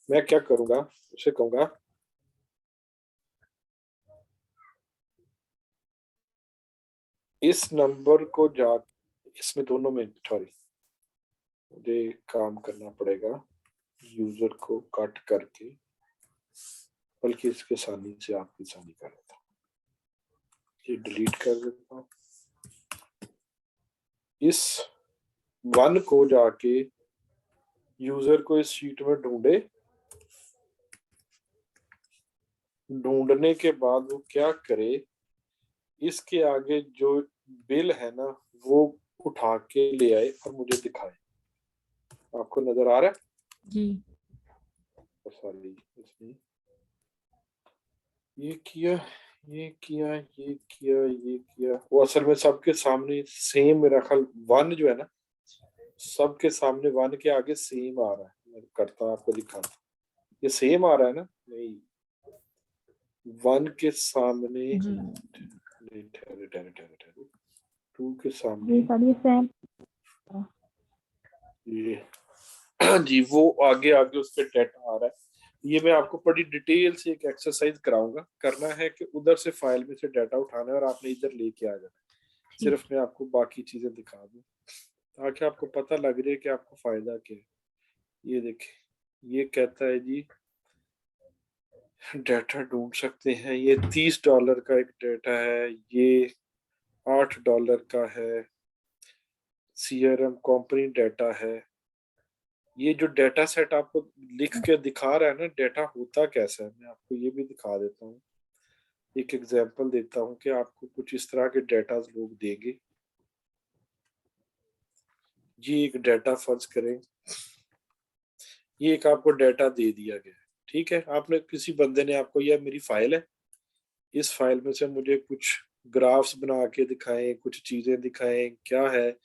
मैं क्या करूंगा, उसे कहूंगा इस नंबर को जा, इसमें दोनों में सॉरी मुझे काम करना पड़ेगा, यूजर को कट करके, बल्कि इसके सानी से आपकी सानी कर देता हूँ, ये डिलीट कर देता हूँ। इस 1 को जाके यूजर को इस शीट में ढूंढने के बाद वो क्या करे, इसके आगे जो बिल है ना वो उठा के ले आए और मुझे दिखाए। आपको नजर आ रहा है? जी सॉरी, इसने ये किया, ये किया, ये किया, ये किया। वो असल में सबके सामने सेम, मेरा ख्याल 1 जो है ना, सबके सामने 1 के आगे सेम आ रहा है। मैं करता हूँ, आपको दिखाता हूँ। ये सेम आ रहा है ना? नहीं, 1 के सामने जी नहीं, ठहरे ठहरे ठहरे ठहरे, 2 के जी सामने सर ये सेम ये जी वो आगे आगे उसके डेटा आ रहा है। ये मैं आपको बड़ी डिटेल से एक एक्सरसाइज कराऊंगा। करना है कि उधर से फाइल में से डाटा उठाना है और आपने इधर लेके आ जाना है। सिर्फ मैं आपको बाकी चीजें दिखा दूं ताकि आपको पता लग रही है कि आपको फायदा क्या है। ये देखें, ये कहता है जी डाटा ढूंढ सकते हैं। ये $30 का एक डाटा है, ये $8 का है, CRM कंपनी डाटा है। ये जो डाटा सेट आपको लिख के दिखा रहा है ना, डाटा होता कैसा है, मैं आपको ये भी दिखा देता हूँ। एक एग्जांपल देता हूँ कि आपको कुछ इस तरह के डाटा लोग देंगे। ये एक डाटा फर्ज करें, ये एक आपको डाटा दे दिया गया है, ठीक है। आपने किसी बंदे ने आपको, यह मेरी फाइल है, इस फाइल में से मुझे कुछ ग्राफ्स बना के दिखाएं, कुछ चीजें दिखाएं, क्या है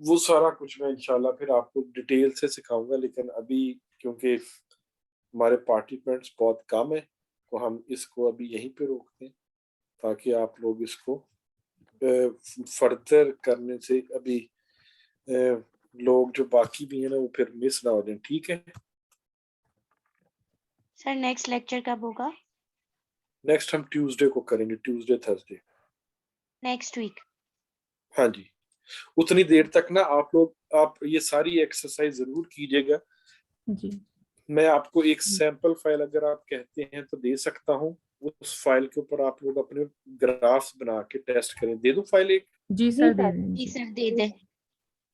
वो सारा कुछ मैं इंशाल्लाह फिर आपको डिटेल से सिखाऊंगा। लेकिन अभी क्योंकि हमारे पार्टिसिपेंट्स बहुत कम है तो हम इसको अभी यहीं पे रोकते हैं ताकि आप लोग इसको फर्दर करने से अभी लोग जो बाकी भी हैं ना वो फिर मिस ना हो जाए, ठीक है। सर नेक्स्ट लेक्चर कब होगा? नेक्स्ट हम ट्यूसडे को करेंगे, ट्यूसडे थर्सडे नेक्स्ट वीक। हाँ जी। उतनी देर तक ना आप ये सारी एक्सरसाइज जरूर कीजिएगा। जी मैं आपको एक सैंपल फाइल अगर आप कहते हैं तो दे सकता हूँ। उस फाइल के ऊपर आप लोग अपने ग्राफ्स बना के टेस्ट करें। दे दूं फाइल एक? जी सर दे जी दीजिए। सर दे दें।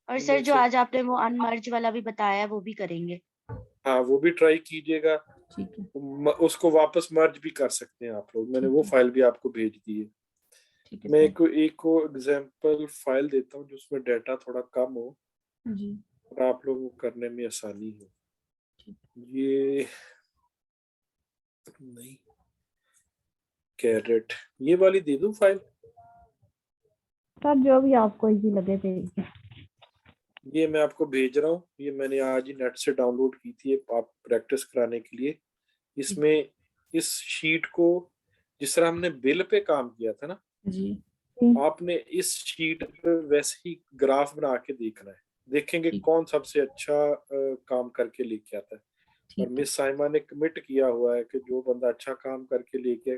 और सर इनमें जो से आज आपने वो अनमर्ज वाला भी बताया वो भी करेंगे। हाँ वो भी ट्राई कीजिएगा। ठीक है उसको वापस मर्ज भी कर सकते हैं आप लोग। मैंने ठीक वो है फाइल भी आपको भेज दी है। ठीक है मैं सर। एक को एग्जांपल फाइल देता हूँ जिसमें डाटा थोड़ा कम हो जी और आप लोगों को करने में आसानी हो। ठीक ये नहीं, कैरेट, ये वाली दे दूं फाइल? सर जो भी आपको इजी लगे भेजिए। ये मैं आपको भेज रहा हूँ। ये मैंने आज ही नेट से डाउनलोड की थी आप प्रैक्टिस कराने के लिए। इसमें इस शीट को जिस तरह हमने बिल पे काम किया था ना, जी आपने इस शीट पे वैसे ही ग्राफ बना के देखना है। देखेंगे ठीक कौन सबसे अच्छा काम करके लेके आता है। और ठीक है। मिस साइमा ने कमिट किया हुआ है कि जो बंदा अच्छा काम करके लेके।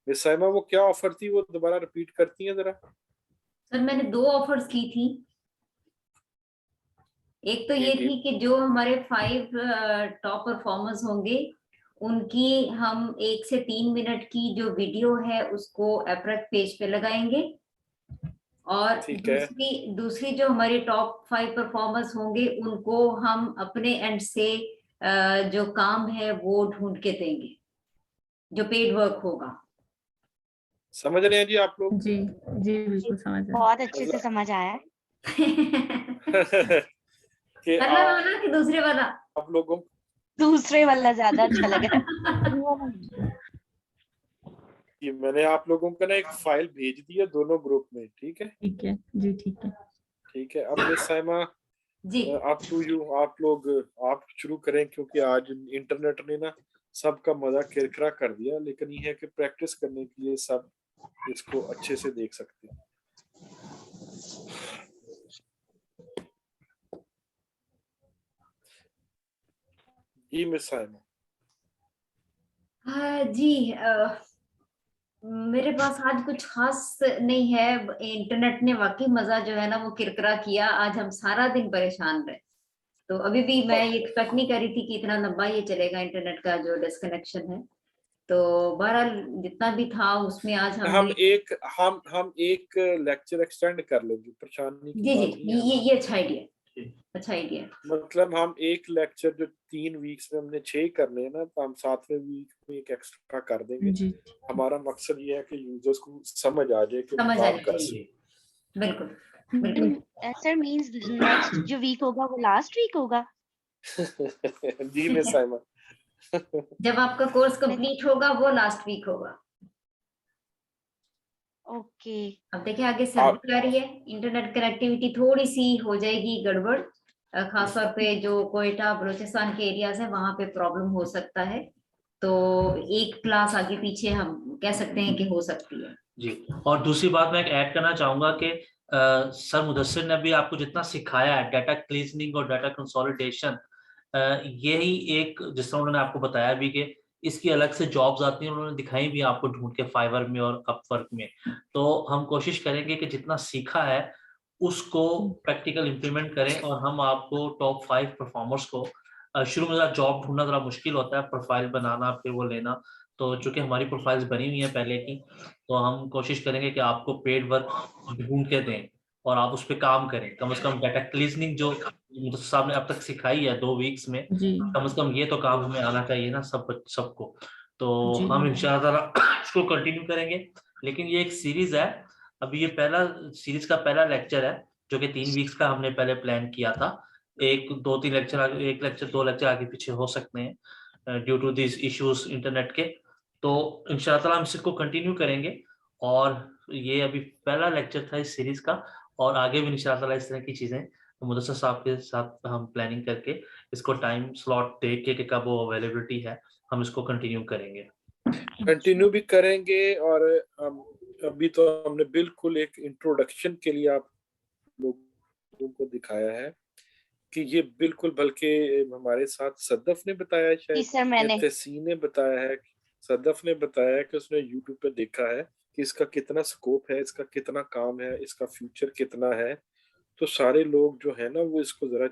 मिस साइमा वो क्या ऑफर थी, वो दोबारा रिपीट करती हैं जरा? सर मैंने 2 ऑफर्स की थी। एक तो जी ये जी थी कि जो हमारे 5 टॉप परफॉर्मर्स होंगे उनकी हम 1 से 3 मिनट की जो वीडियो है उसको एप्रक पेज पे लगाएंगे। और ठीक है। दूसरी जो हमारे टॉप 5 परफॉर्मर्स होंगे उनको हम अपने एंड से जो काम है वो ढूंढ के देंगे, जो पेड वर्क होगा। समझ रहे हैं जी आप लोग? जी जी बिल्कुल समझ रहे हैं। बहुत अच्छे से समझ आया। कि पहला वाला कि दूसरे वाला? आप लोगों दूसरे वाला ज्यादा अच्छा लगा। की मैंने आप लोगों को ना एक फाइल भेज दी है दोनों ग्रुप में, ठीक है। ठीक है जी ठीक है। ठीक है, अब miss Saima ji up to you. आप लोग आप शुरू करें क्योंकि आज इंटरनेट ने ना सबका मजा किरकिरा कर दिया। लेकिन ये है कि प्रैक्टिस करने के लिए सब इसको अच्छे से देख सकते हैं। जी मिस साइमा। जी मेरे पास आज कुछ खास नहीं है। इंटरनेट ने वाकई मजा जो है ना वो किरकिरा किया। आज हम सारा दिन परेशान रहे। तो अभी भी मैं ये एक्सपेक्ट नहीं कर रही थी कि इतना लंबा ये चलेगा इंटरनेट का जो डिस्कनेक्शन है। तो बहरहाल जितना भी था उसमें आज हम हमने एक लेक्चर एक्सटेंड कर लेंगे, परेशानी की जी जी बात नहीं है। ये अच्छा आइडिया, अच्छा आइडिया। मतलब हम एक लेक्चर जो 3 वीक्स में हमने 6 करने हैं ना, तो हम 7वें वीक में एक एक्स्ट्रा कर देंगे। जी हमारा मकसद ये है कि यूजर्स को समझ आ जाए कि वो समझ काम आनी कर चाहिए। बिल्कुल बिल्कुल। सर मींस नेक्स्ट जो वीक होगा वो लास्ट वीक होगा? सके। जी मिस साइमा। जब आपका कोर्स कंप्लीट होगा वो लास्ट वीक होगा। ओके। अब देखिए आगे सर्दी आ रही है, इंटरनेट कनेक्टिविटी थोड़ी सी हो जाएगी गड़बड़। खासतौर पे जो कोयटा बलूचिस्तान के एरियाज है वहां पे प्रॉब्लम हो सकता है। तो एक क्लास आगे पीछे हम कह सकते हैं कि हो सकती है जी। और दूसरी बात मैं ऐड करना चाहूंगा कि सर मुदस्सिर ने भी आपको जितना सिखाया है डाटा क्लीजनिंग और डाटा कंसोलिडेशन, यही एक जिस तरह उन्होंने आपको बताया भी कि इसकी अलग से जॉब्स आती हैं, उन्होंने दिखाई भी आपको ढूंढ के फाइवर में और अपवर्क में। तो हम कोशिश करेंगे कि जितना सीखा है उसको प्रैक्टिकल इम्प्लीमेंट करें और हम आपको टॉप 5 परफॉर्मर्स को शुरू में जॉब ढूंढना जरा मुश्किल होता है, प्रोफाइल बनाना फिर वो लेना। तो चूंकि हमारी प्रोफाइल्स बनी हुई हैं पहले की, तो हम कोशिश करेंगे कि आपको पेड वर्क ढूंढ के दें और आप उस पर काम करें। कम से कम डाटा क्लीजनिंग जो साहब ने अब तक सिखाई है 2 वीक्स में, जी कम से कम ये तो काम हमें आना चाहिए ना सबको। तो जी हम इंशाल्लाह इसको कंटिन्यू करेंगे। लेकिन ये एक सीरीज है, अभी ये पहला सीरीज का पहला लेक्चर है जो कि 3 वीक्स का हमने पहले प्लान किया था। एक 2-3 लेक्चर, एक लेक्चर 2 लेक्चर आगे पीछे हो सकते हैं due to this issues internet के। तो इंशाल्लाह हम इसको कंटिन्यू करेंगे और ये अभी पहला लेक्चर था इस सीरीज का, और आगे भी इंशाल्लाह इस तरह की चीजें मुदस्सिर साहब के साथ हम प्लानिंग करके इसको टाइम स्लॉट देख के कि कब वो अवेलेबिलिटी है हम इसको कंटिन्यू करेंगे। कंटिन्यू भी करेंगे। और अभी तो हमने बिल्कुल एक इंट्रोडक्शन के लिए आप लोगों को दिखाया है कि ये बिल्कुल, बल्कि हमारे साथ सदफ ने बताया है, जी शायद सर मैंने। तहसीन ने बताया है, सदफ ने बताया है कि उसने यूट्यूब पे देखा है कि इसका कितना स्कोप है, इसका कितना काम है, इसका फ्यूचर कितना है। तो सारे लोग जो है ना वो इसको जरा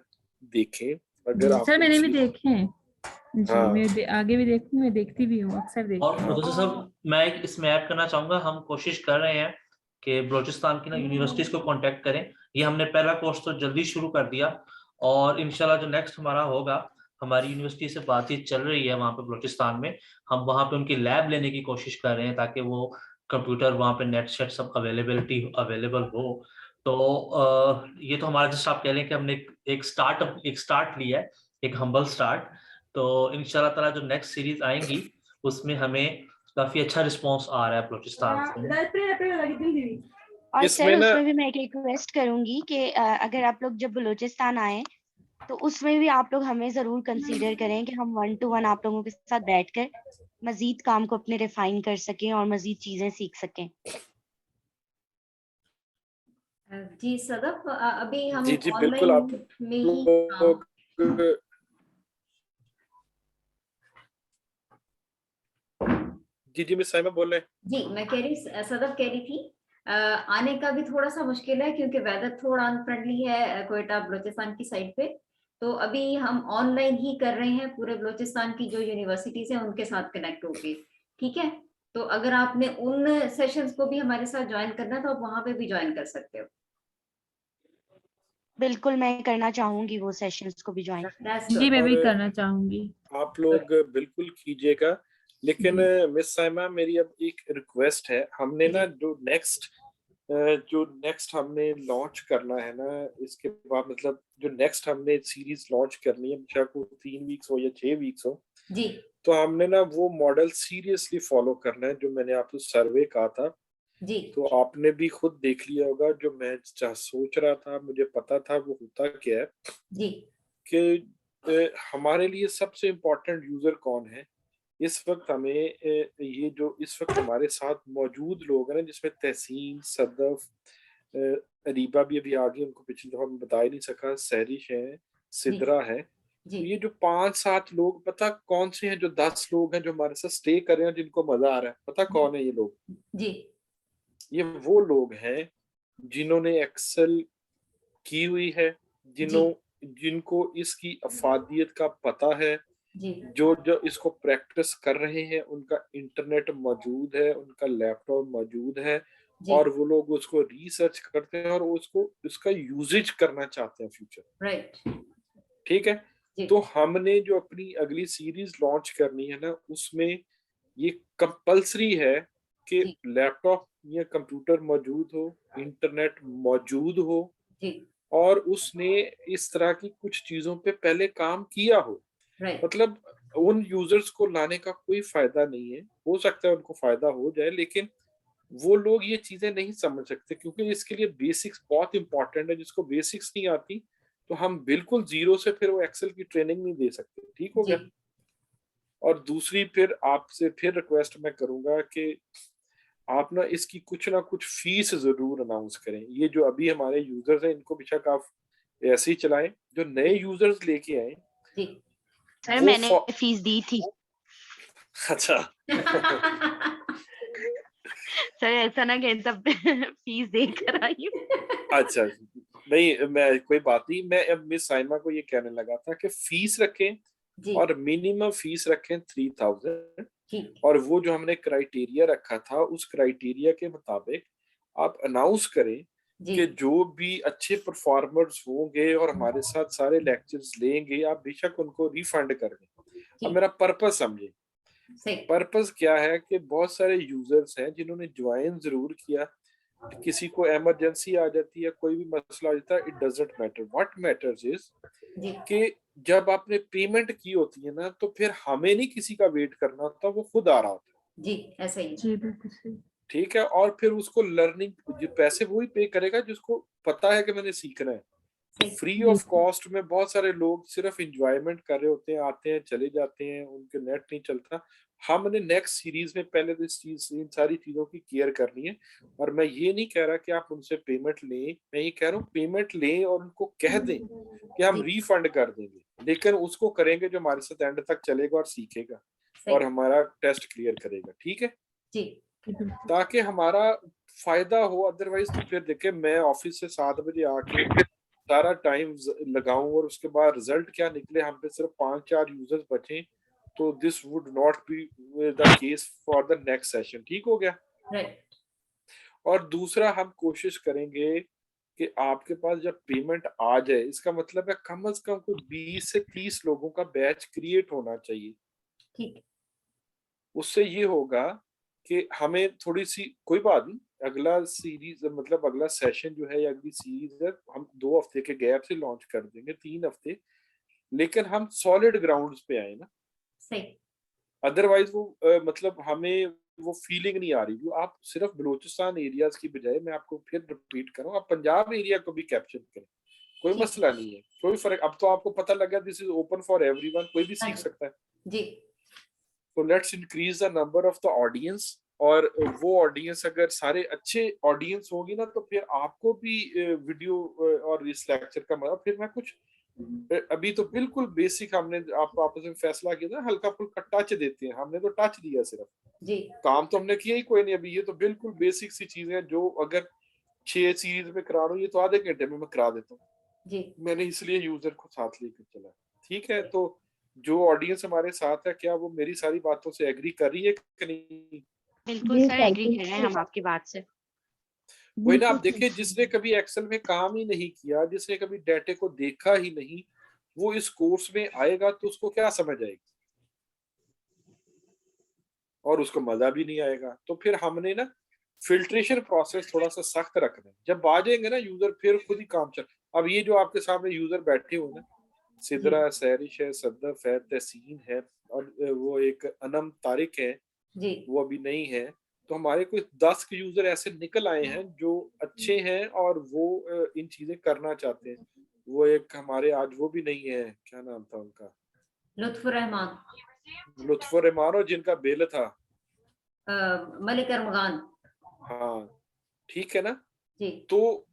देखें। अगर सर आपको मैंने भी इसकी देखे हैं जी। हाँ मैं आगे भी देखती हूँ, मैं देखती भी हूँ, अक्सर देखती और हूँ। मुदस्सिर साहब मैं इसमें ऐड करना चाहूंगा, हम कोशिश कर रहे हैं कि बलूचिस्तान की ना यूनिवर्सिटीज को कांटेक्ट करें। ये हमने पहला कोर्स तो जल्दी शुरू कर दिया और इंशाल्लाह जो नेक्स्ट हमारा होगा, हमारी यूनिवर्सिटी से बातचीत चल रही है वहाँ पे बलूचिस्तान में। हम वहाँ पे उनकी लैब लेने की कोशिश कर रहे हैं ताकि वो कंप्यूटर वहाँ पे नेट सेट सब अवेलेबल हो। तो ये तो हमारा जैसे आप कह रहे हैं कि हमने एक स्टार्ट लिया है, एक हम्बल स्टार्ट। तो इंशाल्लाह ताला जो नेक्स्ट सीरीज आएंगी उसमें हमें काफी अच्छा रिस्पांस आ रहा है बलूचिस्तान से। और इसमें सर ना उसमें भी मैं एक रिक्वेस्ट करूंगी कि अगर आप लोग जब बलूचिस्तान आए तो उसमें भी आप लोग हमें जरूर कंसीडर करें कि हम 1 to 1 आप लोगों के साथ बैठकर मजीद काम को अपने रिफाइन कर सकें और मजीद चीजें सीख सकें। जी सदफ। अभी हम जी बिल्कुल। आप ऑनलाइन में ही लोग जी मिस साइमा बोल रहे हैं। जी मैं कह रही सदफ कह रही थी आने का भी थोड़ा सा मुश्किल है क्योंकि वेदर थोड़ा अनफ्रेंडली है कोयटा बलूचिस्तान की साइड पे। तो अभी हम ऑनलाइन ही कर रहे हैं पूरे बलूचिस्तान की जो यूनिवर्सिटीज हैं उनके साथ कनेक्ट होके। ठीक है, तो अगर आपने उन सेशंस को भी हमारे साथ ज्वाइन करना है तो आप वहां पे भी ज्वाइन कर सकते हो। बिल्कुल मैं करना चाहूंगी वो सेशंस को भी ज्वाइन। जी मैं भी और करना चाहूंगी। आप लोग बिल्कुल कीजिएगा। लेकिन जी मिस साइमा मेरी अब एक रिक्वेस्ट है। हमने ना जो नेक्स्ट हमने लॉन्च करना है ना, इसके बाद मतलब जो नेक्स्ट हमने सीरीज लॉन्च करनी है, चाहे वो 3 वीक्स हो या 6 वीक्स हो, जी तो हमने ना वो मॉडल सीरियसली फॉलो करना है जो मैंने आपको सर्वे कहा था। जी तो आपने भी खुद देख लिया होगा, जो मैं सोच रहा था, मुझे पता था वो होता क्या है जी कि हमारे लिए सबसे इम्पोर्टेंट यूजर कौन है इस वक्त। हमें ये जो इस वक्त हमारे साथ मौजूद लोग हैं ना, जिसमें तहसीन, सदफ, अरीबा भी अभी आ गई, उनको पिछली दफा मैं बता ही नहीं सका, सहरिश है, जी सिद्रा है, तो ये जो 5-7 लोग, पता कौन से हैं? जो 10 लोग हैं जो हमारे साथ स्टे कर रहे हैं, जिनको मजा आ रहा है, पता कौन है ये लोग? जी ये वो लोग हैं जिन्होंने एक्सेल की हुई है, जिनको इसकी अफादियत का पता है, जी जो जो इसको प्रैक्टिस कर रहे हैं, उनका इंटरनेट मौजूद है, उनका लैपटॉप मौजूद है, जी और वो लोग उसको रिसर्च करते हैं और उसको इसका यूजेज करना चाहते हैं फ्यूचर। राइट ठीक है। जी तो हमने जो अपनी अगली सीरीज लॉन्च करनी है ना, उसमें ये कंपलसरी है कि जी लैपटॉप या कंप्यूटर मौजूद हो, इंटरनेट मौजूद हो, जी और उसने इस तरह की कुछ चीजों पे पहले काम किया हो। राइट मतलब उन यूजर्स को लाने का कोई फायदा नहीं है, हो सकता है उनको फायदा हो जाए, लेकिन वो लोग ये चीजें नहीं समझ सकते, क्योंकि इसके लिए बेसिक्स बहुत इंपॉर्टेंट है। जिसको बेसिक्स नहीं आती, तो हम बिल्कुल जीरो से फिर वो एक्सेल की ट्रेनिंग नहीं दे सकते। ठीक हो जी गया। और दूसरी फिर आपसे फिर रिक्वेस्ट मैं करूंगा कि आप ना इसकी कुछ ना कुछ फीस जरूर अनाउंस करें। ये जो अभी हमारे यूजर्स हैं, इनको बेशक आप ऐसे ही चलाएं। जो नए यूजर्स लेके आए, जी सर वो मैंने फीस दी थी। अच्छा सर ऐसा ना कहें सब फीस देकर आई हूँ। अच्छा, नहीं मैं कोई बात नहीं, मैं अब मिस साइमा को ये कहने लगा था कि फीस रखें, जी और मिनिमम फीस रखें 3000। ठीक और वो जो हमने क्राइटेरिया रखा था, उस क्राइटेरिया के मुताबिक आप अनाउंस करें जी कि जो भी अच्छे परफॉर्मर्स होंगे और हमारे साथ सारे लेक्चर्स लेंगे, आप बेशक उनको रिफंड कर दें। अब ठीक मेरा पर्पस समझे। सही पर्पस क्या है कि बहुत सारे यूजर्स हैं जिन्होंने ज्वाइन जरूर किया, किसी को इमरजेंसी आ जाती है, कोई भी मसला आ जाता है, it doesn't matter. What matters is जी कि जब आपने पेमेंट की होती है ना, तो फिर हमें नहीं किसी का वेट करना होता, वो खुद आ रहा होता है। जी ऐसा ही जी बिल्कुल सही। ठीक है। और फिर उसको लर्निंग पैसे वही पे करेगा जिसको पता है कि मैंने सीखना है। सही फ्री जी ऑफ कॉस्ट में बहुत सारे लोग सिर्फ इंजॉयमेंट कर रहे होते हैं, आते हैं चले जाते हैं, उनके नेट नहीं चलता। हमने नेक्स्ट सीरीज में पहले तो इस चीज इन सारी चीजों की केयर करनी है। और मैं ये नहीं कह रहा कि आप उनसे पेमेंट लें, मैं ये कह रहा हूँ पेमेंट लें और उनको कह दें कि हम जी रिफंड कर देंगे, लेकिन उसको करेंगे जो हमारे साथ एंड तक चलेगा और सीखेगा सही और हमारा टेस्ट क्लियर करेगा। ठीक है। जी जी बिल्कुल ताकि हमारा फायदा हो। अदरवाइज तो फिर देखे मैं ऑफिस से 7 बजे आके सारा टाइम लगाऊं और उसके बाद रिजल्ट क्या निकले, हम पे सिर्फ 5-4 यूजर्स बचे, तो this would not be the case for the next session. ठीक हो गया। राइट और दूसरा, हम कोशिश करेंगे कि आपके पास जब पेमेंट आ जाए, इसका मतलब है कम से कम कोई 20 से 30 लोगों का बैच क्रिएट होना चाहिए। ठीक उससे ये होगा कि हमें थोड़ी सी, कोई बात नहीं, अगला सीरीज मतलब अगला सेशन जो है या अगली सीरीज है, हम 2 हफ्ते के गैप से लॉन्च कर देंगे, 3 हफ्ते, लेकिन हम सॉलिड ग्राउंड पे आए ना। सही अदरवाइज वो मतलब हमें वो फीलिंग नहीं आ रही। जो आप सिर्फ बलूचिस्तान एरियाज की बजाय, मैं आपको फिर रिपीट करूँ, आप पंजाब एरिया को भी कैप्चर करें, कोई ठीक मसला नहीं है, कोई फर्क। अब तो आपको पता लगा this is open for everyone, कोई भी हाँ सीख जी सकता है। जी तो let's increase the number of the audience. और वो ऑडियंस अगर सारे अच्छे ऑडियंस होगी ना, तो फिर आपको भी वीडियो और इस लेक्चर का मतलब, फिर मैं कुछ अभी तो बिल्कुल बेसिक हमने आप आपस में फैसला किया था, हल्का फुल्का टच देते हैं, हमने तो टच दिया सिर्फ, जी काम तो हमने किया ही कोई नहीं अभी। ये तो बिल्कुल बेसिक सी चीजें हैं जो अगर 6 सीरीज में करा रहा हूँ, ये तो आधे घंटे में मैं करा देता हूँ। जी मैंने इसलिए यूजर को साथ लेकर चला। ठीक है। तो जो ऑडियंस हमारे साथ है, क्या वो मेरी सारी बातों से एग्री कर रही है कि नहीं? बिल्कुल जी सर सर एग्री कर रहे हैं हम आपकी बात से। वही ना, आप बिल्कुल देखिए, जिसने कभी एक्सेल में काम ही नहीं किया, जिसने कभी डेटे को देखा ही नहीं, वो इस कोर्स में आएगा तो उसको क्या समझ आएगी, और उसको मजा भी नहीं आएगा। तो फिर हमने ना फिल्ट्रेशन प्रोसेस थोड़ा सा सख्त रखना है। जब आ जाएंगे ना यूजर, फिर खुद ही काम चल। अब ये जो आपके सामने यूजर बैठे हुए ना, जी सिदरा, सैरिश है, सद्दफ है, तहसीन है, और वो एक अनम तारिक है, जी वो अभी नहीं है। तो हमारे कुछ 10 के यूजर ऐसे निकल आए हैं जो अच्छे हैं और वो इन चीजें करना चाहते हैं। वो एक हमारे आज वो भी नहीं है, क्या नाम था उनका, लुत्फुर रहमान लुत्फुर रहमान, और जिनका बेल था, मलिक अरमगान हाँ, ठीक है ना। जी तो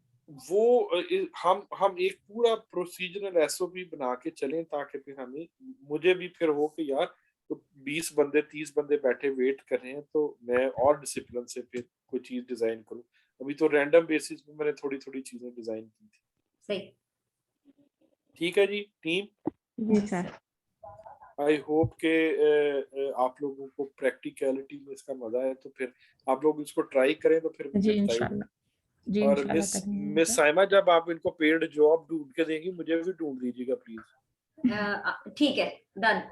हम एक पूरा प्रोसीजरल एसओपी बना के चलें ताकि फिर हमें मुझे भी फिर हो कि यार तो 20 बंदे 30 बंदे बैठे वेट कर रहे हैं तो मैं और डिसिप्लिन से फिर कोई चीज डिजाइन करूं। अभी तो रैंडम बेसिस पे मैंने थोड़ी थोड़ी चीजें डिजाइन की थी। सही। ठीक है जी टीम। जी सर। आई होप के आप लोगों को प्रैक्टिकलिटी में इसका मजा है तो फिर आप लोग इसको ट्राई करें तो फिर जी मुझे बताइए। इंशाल्लाह। जी और इंशाल्लाह मिस करेंगे मिस सर। साइमा जब आप इनको पेड जॉब ढूंढ के देंगी मुझे भी ढूंढ दीजिएगा प्लीज। ठीक है, डन।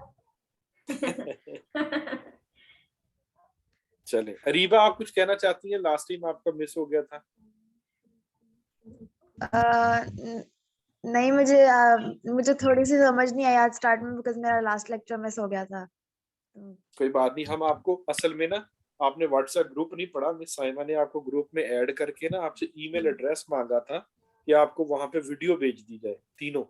चले अरीबा आप कुछ कहना चाहती हैं? लास्ट टाइम आपका मिस हो गया था। नहीं, मुझे थोड़ी सी समझ नहीं आई आज स्टार्ट में बिकॉज मेरा लास्ट लेक्चर मिस हो गया था। कोई बात नहीं, हम आपको असल में ना आपने व्हाट्सएप ग्रुप नहीं पढ़ा, मिस साइमा ने आपको ग्रुप में ऐड करके ना आपसे ईमेल एड्रेस मांगा था कि आपको वहां पे वीडियो भेज दी जाए तीनों।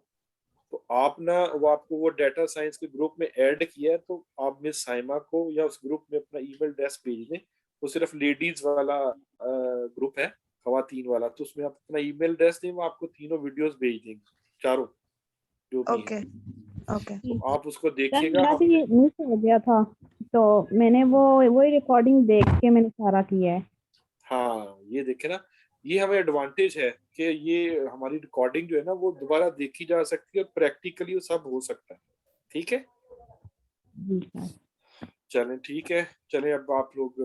तो आप ना वो डाटा साइंस के ग्रुप में ऐड किया है तो आप मिस साइमा को या उस ग्रुप में अपना ईमेल एड्रेस भेज दें। वो सिर्फ लेडीज वाला ग्रुप है, खवातीन वाला, तो उसमें आप अपना ईमेल एड्रेस दें, वो आपको तीनों वीडियोस भेज देंगे, चारों जो भी ओके है। ओके। तो आप उसको सर देखिएगा। मेरा भी मिस हो गया था तो मैंने वही रिकॉर्डिंग देख के मैंने सारा किया है। हाँ ये देखे ना, ये हमें एडवांटेज है कि ये हमारी रिकॉर्डिंग जो है ना वो दोबारा देखी जा सकती है और प्रैक्टिकली वो सब हो सकता है। ठीक है जी सर। चलें, ठीक है चलें अब आप लोग